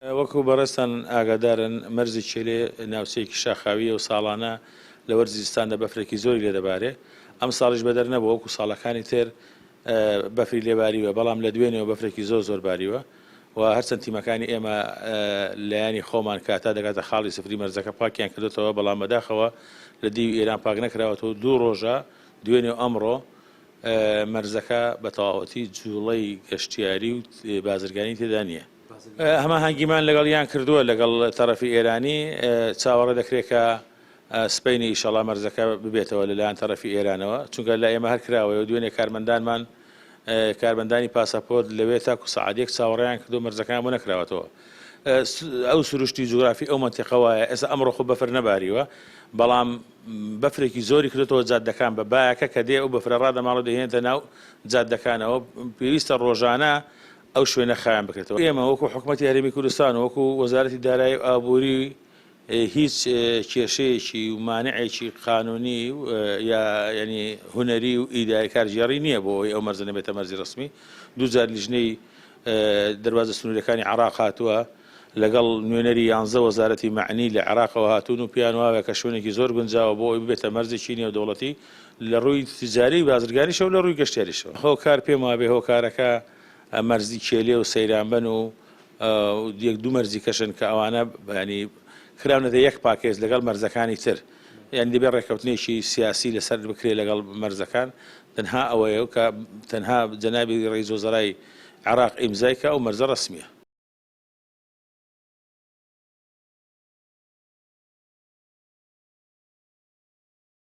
وەکو بەڕێستان ئاگادارن مەرزی چێلێ ناوچەیەکی شاخاویە و ساڵانە لە وەرزستاندا بەفرێکی زۆری لێ دەبارێ. ئەم ساڵیش بەدەر نەبووە وەکو ساڵەکانی تر بەفری لێباریوە، بەڵام لە دوێنێەوە بەفرێکی زۆر باریوە و هەرچەند تیمەکانی ئێمە لایانی خۆمان کاتا دەگاتە خاڵی سفری مەرزەکە پاکیان کردێتەوە، بەڵام بەداخەوە لە دیوی ئێران پاک نەکراوەتەوە. 2 ڕۆژە دوێنێ ئەمڕۆ مەرزەکە بە تەواوەتی جوڵەی گەشتیاری و بازرگانی تێدا نییە. هەمە هەنگیمان لەگەڵیان کردووە لەگەڵ تەرەفی ئێرانی، چاوەڕێ دەکرێت کە سپینی ئیشەڵا مەرزەکە ببێتەوە لەلایەن تەرەفی ئێرانەوە، چونکە لە ئێمە هەرکراوەوە دوێنێ کارمەندانمان کارمەندانی پاسەپۆرت لەوێ تاکو سەعاتێک چاوەڕێیان کردو مەرزەکان بۆ نەکراوەتەوە. ئەو سروشتی جوگرافی ئەو مەنتیقەوەیە ئێستا ئەمڕۆ خۆ بەفر نەباریوە، بەڵام بەفرێکی زۆری کردێتەوە جادەکان بە بایەکە کە دێ ئەو بەفرە ڕادەماڵە دەهێنێتە ناو جادەکانەوە. پێویستە ڕۆژانە ئەو شوێنە خایان بکرێتەوە. ئێمە وەکو حکوومەتی هەرێمی کوردستان و وەکو وەزارەتی دارایی و ئابووری هیچ کێشەیەکی و مانعێکی قانونی یا ینی هونەری و ئیداری کارژێڕی نییە بۆ ئەو مەرزە نەبێتە مەرزی ڕسمی. دووجار لیژنەی دەربازە سنوورەکانی عێراق هاتووە لەگەڵ نوێنەری 11 وەزارەتی معنی لە عێراقەوە هاتوون و پیان وایە کە شوێنێکی زۆر گونجاوە بۆ ئەوی ببێتە مەرزێکی نێودەوڵەتی لە ڕووی تیجاری و بازرگانیشەوە و لە ڕووی گەشتیاریشەوە. هۆکار پێم وابێ هۆکارەکە مەرزی کێلێ و سەیرانبەن و 1-2 مەرزی کەشن کە ئەوانە ینی خراونەتە یەک پاکێز لەگەڵ مەرزەکانی تر، یان دەبێت ڕێککەوتنێکی سیاسی لەسەر بکرێت لەگەڵ مەرزەکان. تەنها ئەوەیە کە تەنها جەنابی ڕئیس وەزەرای عێراق ئیمزای کە ئەو مەرزە ڕسمیە.